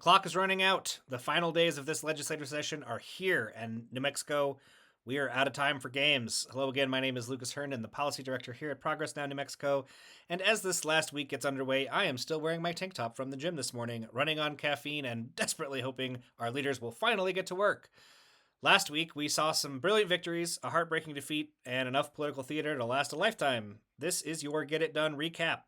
clock is running out. The final days of this legislative session are here, and New Mexico, we are out of time for games. Hello again, my name is Lucas Herndon, the policy director here at Progress Now New Mexico. And as this last week gets underway, I am still wearing my tank top from the gym this morning, running on caffeine and desperately hoping our leaders will finally get to work. Last week, we saw some brilliant victories, a heartbreaking defeat, and enough political theater to last a lifetime. This is your Get It Done recap.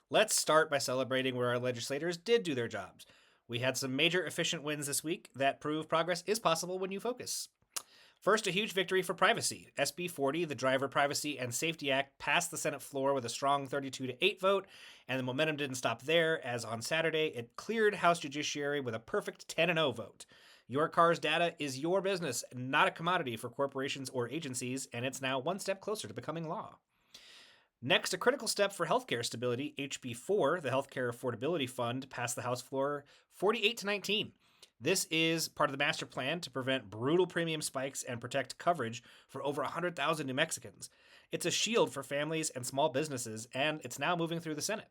Let's start by celebrating where our legislators did do their jobs. We had some major efficient wins this week that prove progress is possible when you focus. First, a huge victory for privacy. SB 40, the Driver Privacy and Safety Act, passed the Senate floor with a strong 32-8 vote, and the momentum didn't stop there, as on Saturday it cleared House Judiciary with a perfect 10-0 vote. Your car's data is your business, not a commodity for corporations or agencies, and it's now one step closer to becoming law. Next, a critical step for healthcare stability, HB 4, the Healthcare Affordability Fund, passed the House floor 48-19. This is part of the master plan to prevent brutal premium spikes and protect coverage for over 100,000 New Mexicans. It's a shield for families and small businesses, and it's now moving through the Senate.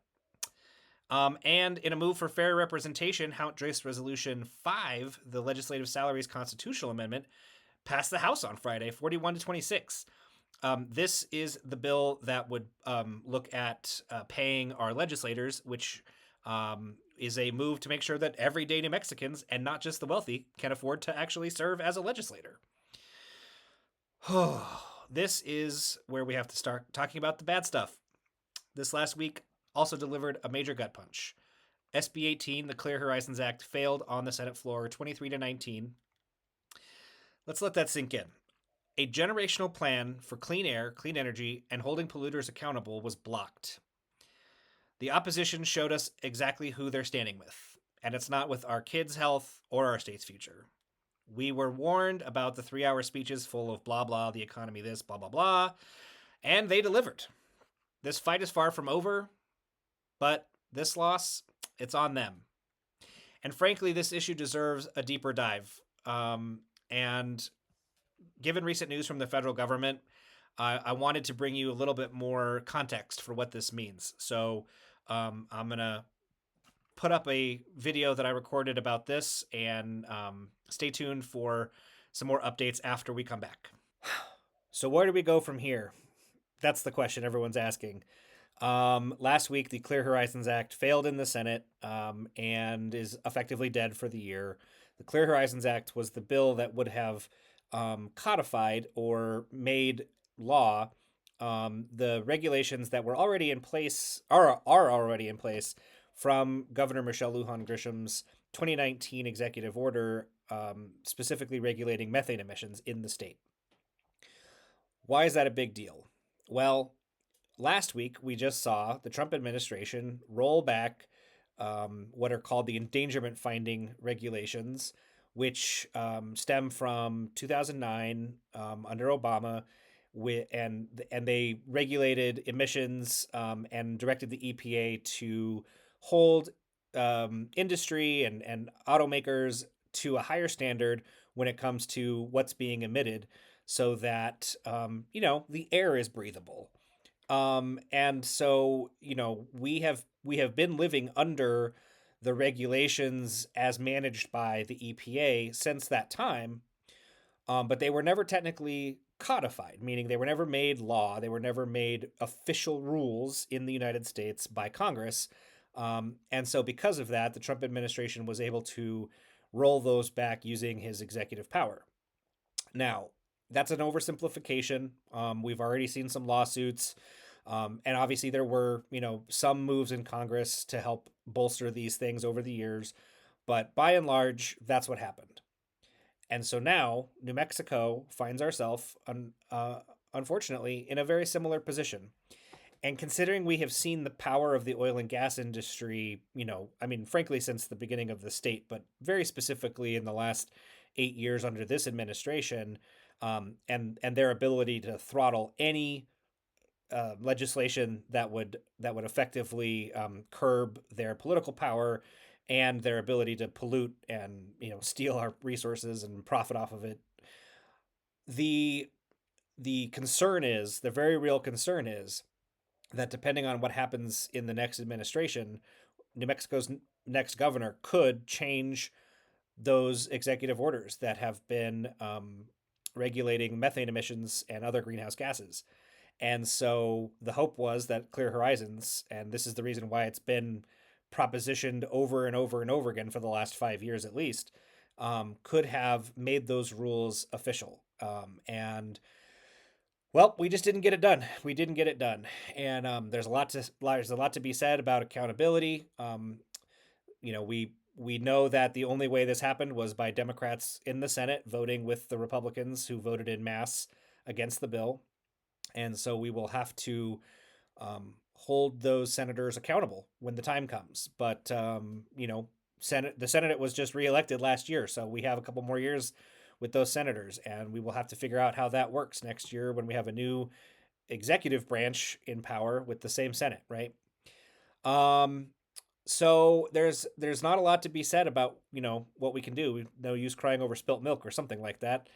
And in a move for fair representation, House Resolution 5, the Legislative Salaries Constitutional Amendment, passed the House on Friday, 41-26. This is the bill that would look at paying our legislators, which is a move to make sure that everyday New Mexicans, and not just the wealthy, can afford to actually serve as a legislator. This is where we have to start talking about the bad stuff. This last week also delivered a major gut punch. SB 18, the Clear Horizons Act, failed on the Senate floor 23-19. Let's let that sink in. A generational plan for clean air, clean energy, and holding polluters accountable was blocked. The opposition showed us exactly who they're standing with, and it's not with our kids' health or our state's future. We were warned about the 3-hour speeches full of blah blah, the economy this, blah blah blah, and they delivered. This fight is far from over, but this loss, it's on them. And frankly, this issue deserves a deeper dive. And given recent news from the federal government, I wanted to bring you a little bit more context for what this means. So I'm going to put up a video that I recorded about this, and stay tuned for some more updates after we come back. So where do we go from here? That's the question everyone's asking. Last week, the Clear Horizons Act failed in the Senate and is effectively dead for the year. The Clear Horizons Act was the bill that would have codified or made law the regulations that were already in place, are already in place from Governor Michelle Lujan Grisham's 2019 executive order, specifically regulating methane emissions in the state. Why is that a big deal? Well, last week we just saw the Trump administration roll back what are called the endangerment finding regulations, which stem from 2009 under Obama, and they regulated emissions and directed the EPA to hold industry and automakers to a higher standard when it comes to what's being emitted, so that the air is breathable. And so we have been living under the regulations as managed by the EPA since that time, but they were never technically codified, meaning they were never made law. They were never made official rules in the United States by Congress. And so because of that, the Trump administration was able to roll those back using his executive power. Now, that's an oversimplification. We've already seen some lawsuits. And obviously, there were, some moves in Congress to help bolster these things over the years. But by and large, that's what happened. And so now New Mexico finds ourselves, unfortunately, in a very similar position. And considering we have seen the power of the oil and gas industry, frankly, since the beginning of the state, but very specifically in the last 8 years under this administration, and their ability to throttle any legislation that would effectively curb their political power and their ability to pollute and steal our resources and profit off of it. The concern is, the very real concern is, that depending on what happens in the next administration, New Mexico's next governor could change those executive orders that have been regulating methane emissions and other greenhouse gases. And so the hope was that Clear Horizons, and this is the reason why it's been propositioned over and over and over again for the last 5 years at least, could have made those rules official. And well, we just didn't get it done. We didn't get it done, and there's a lot to be said about accountability. We know that the only way this happened was by Democrats in the Senate voting with the Republicans who voted in mass against the bill, and so we will have to hold those senators accountable when the time comes. But the Senate was just reelected last year, so we have a couple more years with those senators, and we will have to figure out how that works next year when we have a new executive branch in power with the same Senate, right? Um, so there's not a lot to be said about what we can do. No use crying over spilt milk or something like that.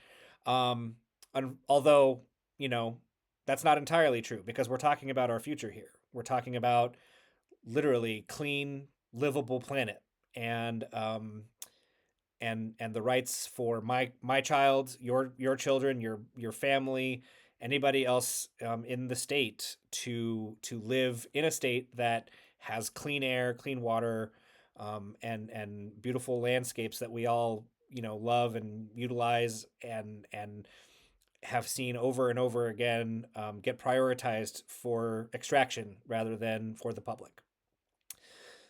Um, although you know that's not entirely true because we're talking about our future here. We're talking about literally clean, livable planet, and and the rights for my child, your children, your family, anybody else in the state to live in a state that has clean air, clean water, and beautiful landscapes that we all love and utilize and have seen over and over again get prioritized for extraction rather than for the public.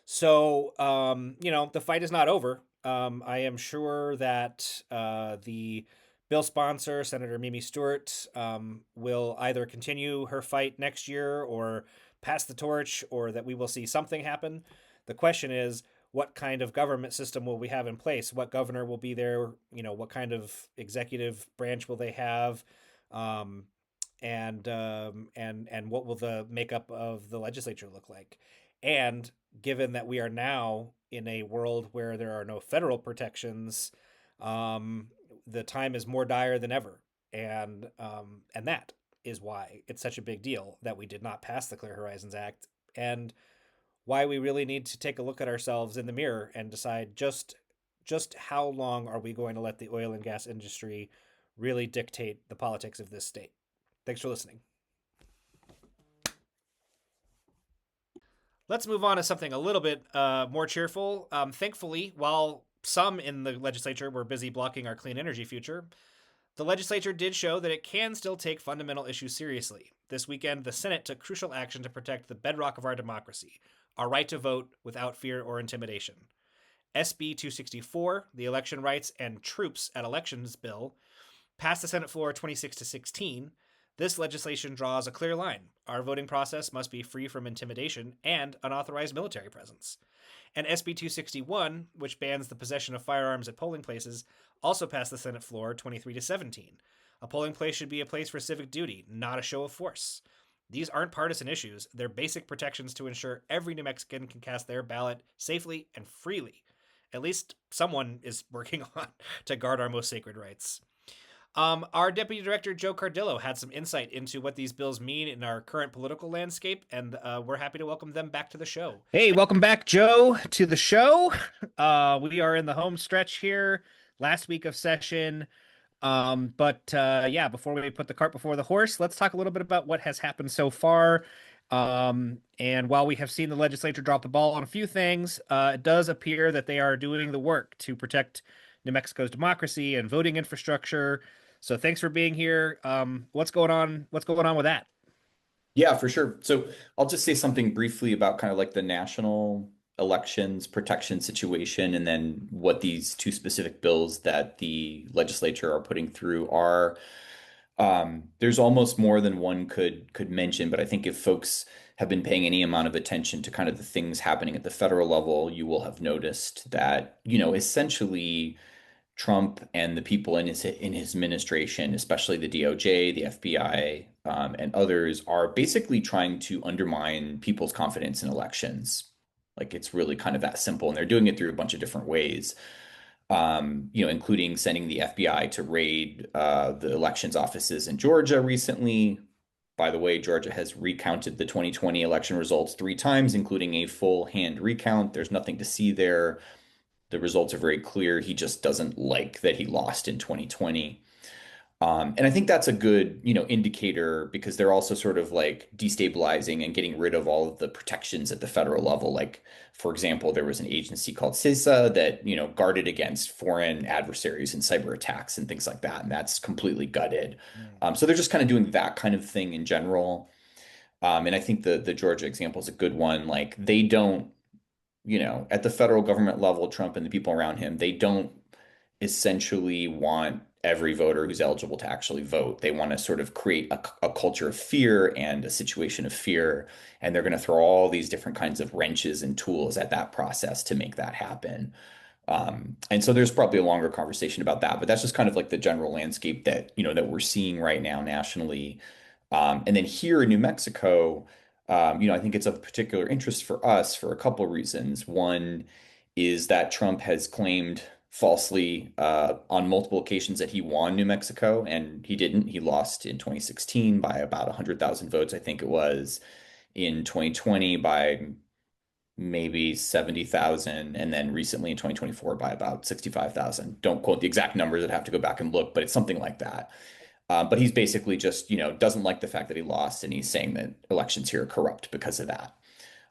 So, the fight is not over. I am sure that the bill sponsor, Senator Mimi Stewart, will either continue her fight next year or pass the torch, or that we will see something happen. The question is, what kind of government system will we have in place? What governor will be there? What kind of executive branch will they have? Um, and what will the makeup of the legislature look like? And given that we are now in a world where there are no federal protections, the time is more dire than ever, and that is why it's such a big deal that we did not pass the Clear Horizons Act, and why we really need to take a look at ourselves in the mirror and decide just how long are we going to let the oil and gas industry really dictate the politics of this state. Thanks for listening. Let's move on to something a little bit more cheerful. Thankfully, while some in the legislature were busy blocking our clean energy future, the legislature did show that it can still take fundamental issues seriously. This weekend, the Senate took crucial action to protect the bedrock of our democracy, our right to vote without fear or intimidation. SB 264, the Election Rights and Troops at Elections bill, passed the Senate floor 26-16. This legislation draws a clear line. Our voting process must be free from intimidation and unauthorized military presence. And SB 261, which bans the possession of firearms at polling places, also passed the Senate floor 23-17. A polling place should be a place for civic duty, not a show of force. These aren't partisan issues, they're basic protections to ensure every New Mexican can cast their ballot safely and freely. At least someone is working on to guard our most sacred rights. Our Deputy Director, Joe Cardillo, had some insight into what these bills mean in our current political landscape, and we're happy to welcome them back to the show. Hey, welcome back, Joe, to the show. We are in the home stretch here, last week of session. But before we put the cart before the horse, let's talk a little bit about what has happened so far. And while we have seen the legislature drop the ball on a few things, it does appear that they are doing the work to protect New Mexico's democracy and voting infrastructure. So thanks for being here. What's going on? What's going on with that? Yeah, for sure. So I'll just say something briefly about kind of like the national elections protection situation and then what these two specific bills that the legislature are putting through are. There's almost more than one could mention, but I think if folks have been paying any amount of attention to kind of the things happening at the federal level, you will have noticed that, essentially Trump and the people in his administration, especially the DOJ, the FBI, and others, are basically trying to undermine people's confidence in elections. Like it's really kind of that simple, and they're doing it through a bunch of different ways. Including sending the FBI to raid the elections offices in Georgia recently, by the way, Georgia has recounted the 2020 election results 3 times, including a full hand recount. There's nothing to see there. The results are very clear. He just doesn't like that he lost in 2020. And I think that's a good, indicator because they're also sort of like destabilizing and getting rid of all of the protections at the federal level. Like, for example, there was an agency called CISA that, guarded against foreign adversaries and cyber attacks and things like that. And that's completely gutted. Mm. So they're just kind of doing that kind of thing in general. And I think the Georgia example is a good one. Like they don't, at the federal government level, Trump and the people around him, they don't essentially want every voter who's eligible to actually vote. They want to sort of create a culture of fear and a situation of fear. And they're going to throw all these different kinds of wrenches and tools at that process to make that happen. And so there's probably a longer conversation about that, but that's just kind of like the general landscape that, that we're seeing right now nationally. And then here in New Mexico, I think it's of particular interest for us for a couple of reasons. One is that Trump has claimed falsely on multiple occasions that he won New Mexico, and he didn't. He lost in 2016 by about 100,000 votes, I think it was. In 2020 by maybe 70,000, and then recently in 2024 by about 65,000. Don't quote the exact numbers, I'd have to go back and look, but it's something like that. But he's basically just, doesn't like the fact that he lost, and he's saying that elections here are corrupt because of that.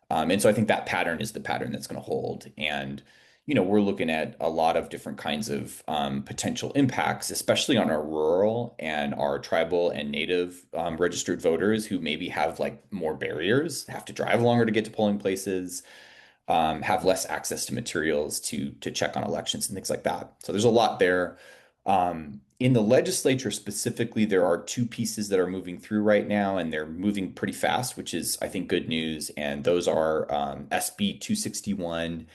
And so I think that pattern is the pattern that's going to hold. And, we're looking at a lot of different kinds of potential impacts, especially on our rural and our tribal and native registered voters who maybe have like more barriers, have to drive longer to get to polling places, have less access to materials to check on elections and things like that. So there's a lot there. In the legislature specifically, there are two pieces that are moving through right now, and they're moving pretty fast, which is, I think, good news. And those are SB 261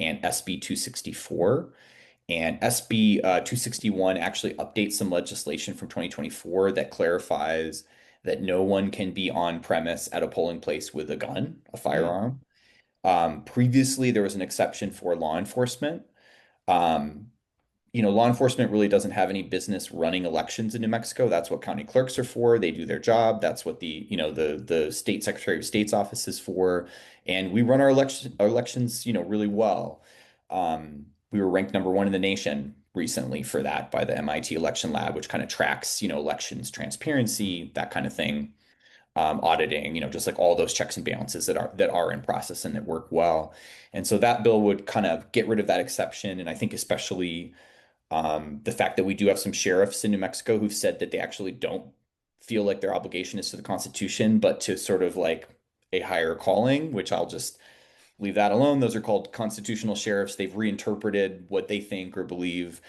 and SB 264. And SB 261 actually updates some legislation from 2024 that clarifies that no one can be on premise at a polling place with a gun, a Mm. firearm. Previously, there was an exception for law enforcement. Um, Law enforcement really doesn't have any business running elections in New Mexico. That's what county clerks are for. They do their job. That's what the state secretary of state's office is for. And we run our elections, really well. We were ranked number one in the nation recently for that by the MIT Election Lab, which kind of tracks, elections transparency, that kind of thing, auditing, just like all those checks and balances that are in process and that work well. And so that bill would kind of get rid of that exception. And I think especially the fact that we do have some sheriffs in New Mexico who've said that they actually don't feel like their obligation is to the Constitution, but to sort of like a higher calling, which I'll just leave that alone. Those are called constitutional sheriffs. They've reinterpreted what they think or believe,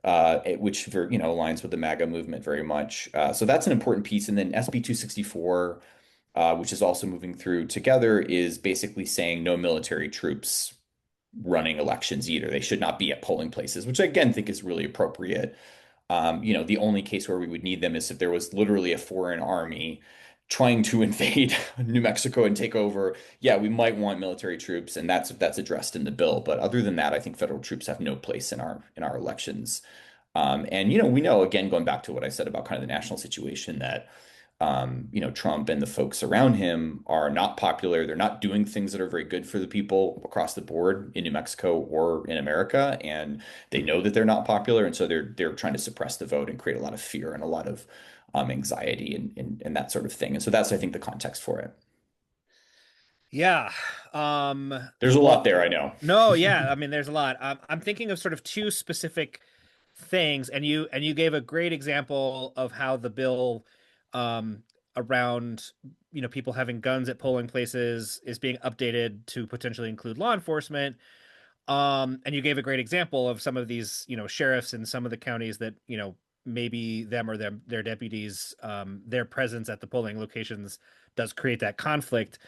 which aligns with the MAGA movement very much. So that's an important piece. And then SB 264, which is also moving through together, is basically saying no military troops running elections either. They should not be at polling places, which I again think is really appropriate. The only case where we would need them is if there was literally a foreign army trying to invade New Mexico and take over. Yeah, we might want military troops, and that's addressed in the bill. But other than that, I think federal troops have no place in our elections. And we know again, going back to what I said about kind of the national situation, that Trump and the folks around him are not popular. They're not doing things that are very good for the people across the board in New Mexico or in America, and they know that they're not popular, and so they're trying to suppress the vote and create a lot of fear and a lot of anxiety and that sort of thing. And so that's, I think, the context for it. Yeah. There's a lot Well, there, I know. no, yeah. I mean, there's a lot. I'm thinking of sort of two specific things, and you gave a great example of how the bill around people having guns at polling places is being updated to potentially include law enforcement. And you gave a great example of some of these sheriffs in some of the counties that maybe them or their deputies, their presence at the polling locations does create that conflict.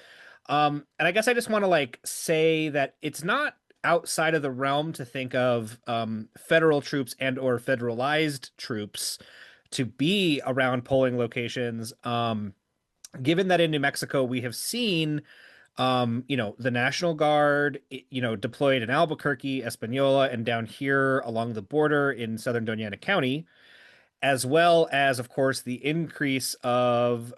And I guess I just want to like say that it's not outside of the realm to think of federal troops and or federalized troops to be around polling locations. Given that in New Mexico we have seen the National Guard, deployed in Albuquerque, Espanola, and down here along the border in southern Doña Ana County. as well as, of course, the increase of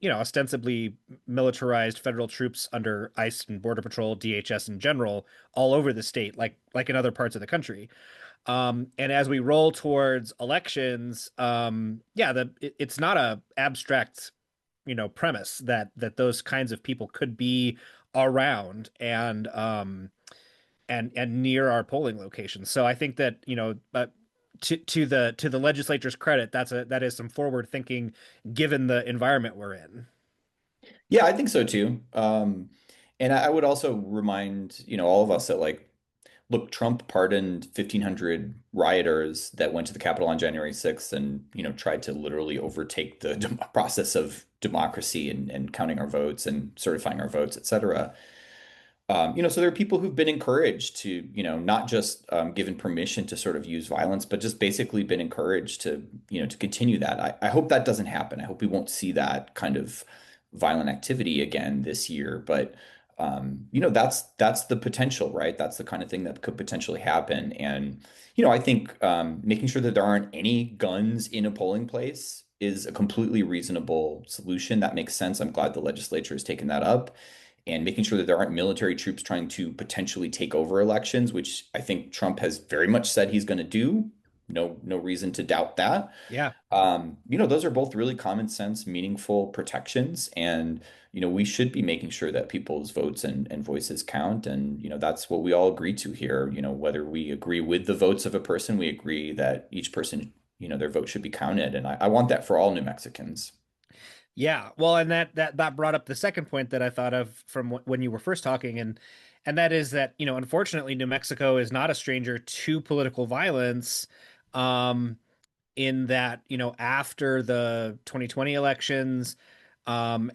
ostensibly militarized federal troops under ICE and Border Patrol, DHS in general, all over the state, like in other parts of the country. And as we roll towards elections, it's not a abstract, premise that those kinds of people could be around and near our polling locations. So I think that, to the legislature's credit, that is some forward thinking given the environment we're in. Yeah, I think so too. And I would also remind, all of us that like, look, Trump pardoned 1,500 rioters that went to the Capitol on January 6th and, tried to literally overtake the process of democracy and counting our votes and certifying our votes, et cetera. So there are people who've been encouraged to, not just given permission to sort of use violence, but just basically been encouraged to, to continue that. I hope that doesn't happen. I hope we won't see that kind of violent activity again this year. But that's the potential, right? That's the kind of thing that could potentially happen. And, I think making sure that there aren't any guns in a polling place is a completely reasonable solution. That makes sense. I'm glad the legislature has taken that up and making sure that there aren't military troops trying to potentially take over elections, which I think Trump has very much said he's going to do. No reason to doubt that. Yeah. Those are both really common sense, meaningful protections. And, we should be making sure that people's votes and voices count. And, that's what we all agree to here. Whether we agree with the votes of a person, we agree that each person, their vote should be counted. And I want that for all New Mexicans. Yeah, well, and that brought up the second point that I thought of from when you were first talking, and that is that, unfortunately, New Mexico is not a stranger to political violence, um, in that, after the 2020 elections, and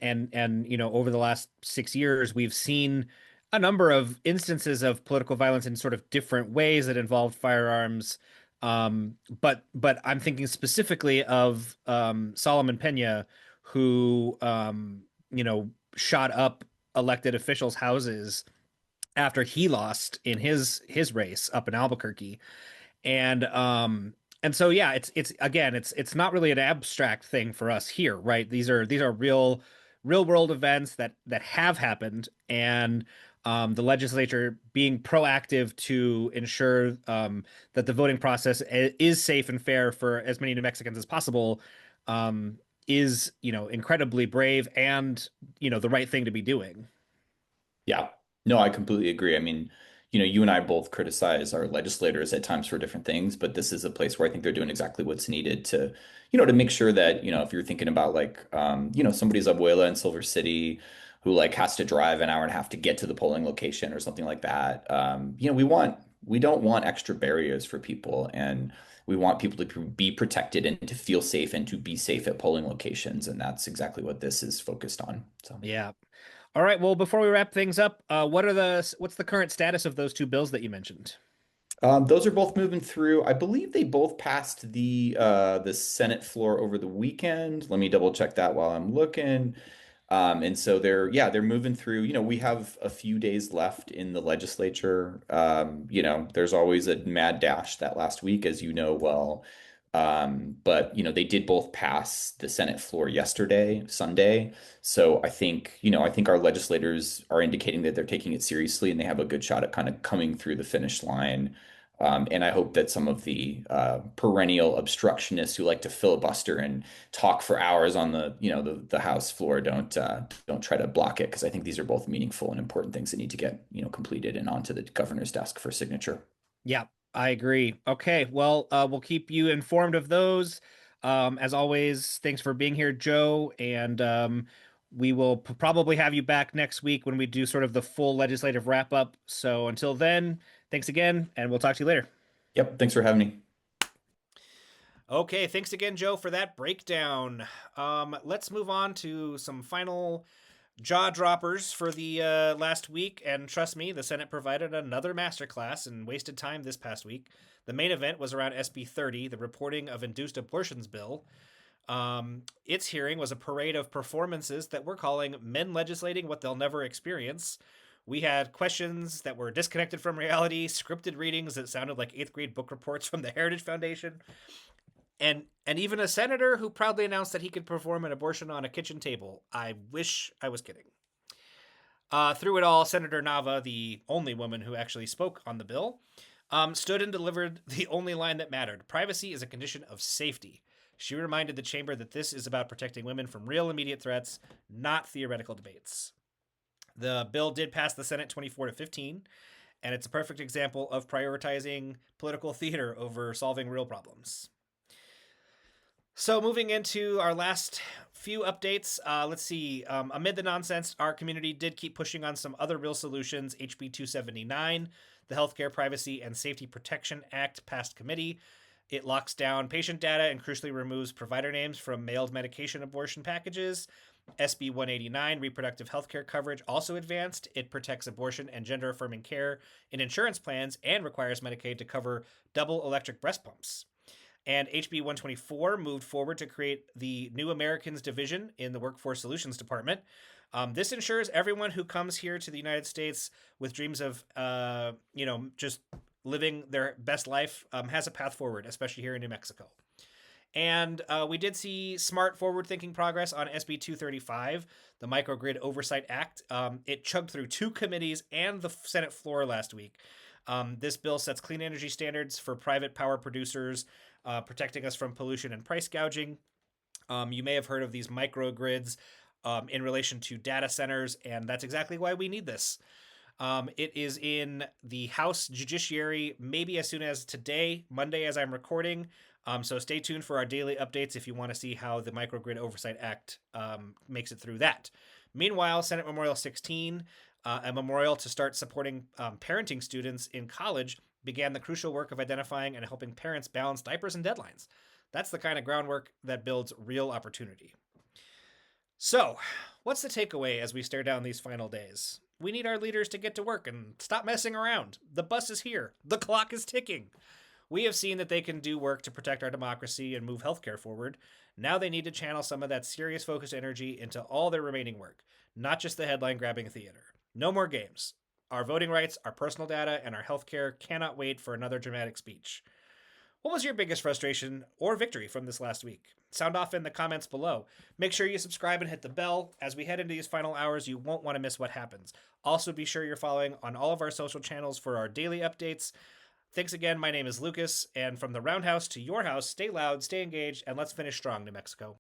over the last 6 years, we've seen a number of instances of political violence in sort of different ways that involved firearms. But I'm thinking specifically of Solomon Pena, who shot up elected officials' houses after he lost in his race up in Albuquerque. And so yeah, it's again, it's not really an abstract thing for us here, right? These are real world events that have happened, and the legislature being proactive to ensure that the voting process is safe and fair for as many New Mexicans as possible, um, is, incredibly brave and, the right thing to be doing. Yeah. No, I completely agree. I mean, you and I both criticize our legislators at times for different things, but this is a place where I think they're doing exactly what's needed to, to make sure that, if you're thinking about like, somebody's abuela in Silver City who like has to drive an hour and a half to get to the polling location or something like that. We don't want extra barriers for people, and we want people to be protected and to feel safe and to be safe at polling locations. And that's exactly what this is focused on. So. Yeah. All right. Well, before we wrap things up, what's the current status of those two bills that you mentioned? Those are both moving through. I believe they both passed the Senate floor over the weekend. Let me double check that while I'm looking. And so they're moving through. We have a few days left in the legislature. There's always a mad dash that last week, as you know well. But they did both pass the Senate floor yesterday, Sunday. So I think our legislators are indicating that they're taking it seriously and they have a good shot at kind of coming through the finish line. And I hope that some of the perennial obstructionists who like to filibuster and talk for hours on the House floor don't try to block it, because I think these are both meaningful and important things that need to get completed and onto the governor's desk for signature. Yeah, I agree. Okay, well, we'll keep you informed of those. As always, thanks for being here, Joe, and we will probably have you back next week when we do sort of the full legislative wrap up. So until then, thanks again, and we'll talk to you later. Yep, thanks for having me. Okay, thanks again, Joe, for that breakdown. Let's move on to some final jaw droppers for the last week. And trust me, the Senate provided another masterclass in wasted time this past week. The main event was around SB 30, the Reporting of Induced Abortions bill. Its hearing was a parade of performances that we're calling Men Legislating What They'll Never Experience. We had questions that were disconnected from reality, scripted readings that sounded like eighth grade book reports from the Heritage Foundation, And even a senator who proudly announced that he could perform an abortion on a kitchen table. I wish I was kidding. Through it all, Senator Nava, the only woman who actually spoke on the bill, stood and delivered the only line that mattered. Privacy is a condition of safety. She reminded the chamber that this is about protecting women from real immediate threats, not theoretical debates. The bill did pass the Senate 24-15, and it's a perfect example of prioritizing political theater over solving real problems. So moving into our last few updates, let's see. Amid the nonsense, our community did keep pushing on some other real solutions. HB 279, the Healthcare Privacy and Safety Protection Act, passed committee. It locks down patient data and crucially removes provider names from mailed medication abortion packages. SB 189, reproductive health care coverage, also advanced. It protects abortion and gender affirming care in insurance plans and requires Medicaid to cover double electric breast pumps. And HB 124 moved forward to create the New Americans Division in the Workforce Solutions Department. This ensures everyone who comes here to the United States with dreams of, just living their best life has a path forward, especially here in New Mexico. And we did see smart, forward-thinking progress on SB 235, the Microgrid Oversight Act. It chugged through 2 committees and the Senate floor last week. This bill sets clean energy standards for private power producers, protecting us from pollution and price gouging. You may have heard of these microgrids in relation to data centers, and that's exactly why we need this. It is in the House Judiciary maybe as soon as today, Monday, as I'm recording. So stay tuned for our daily updates if you want to see how the Microgrid Oversight Act makes it through that. Meanwhile, Senate Memorial 16, a memorial to start supporting parenting students in college, began the crucial work of identifying and helping parents balance diapers and deadlines. That's the kind of groundwork that builds real opportunity. So, what's the takeaway as we stare down these final days? We need our leaders to get to work and stop messing around. The bus is here. The clock is ticking. We have seen that they can do work to protect our democracy and move healthcare forward. Now they need to channel some of that serious focused energy into all their remaining work, not just the headline grabbing theater. No more games. Our voting rights, our personal data, and our healthcare cannot wait for another dramatic speech. What was your biggest frustration or victory from this last week? Sound off in the comments below. Make sure you subscribe and hit the bell. As we head into these final hours, you won't want to miss what happens. Also, be sure you're following on all of our social channels for our daily updates. Thanks again. My name is Lucas, and from the Roundhouse to your house, stay loud, stay engaged, and let's finish strong, New Mexico.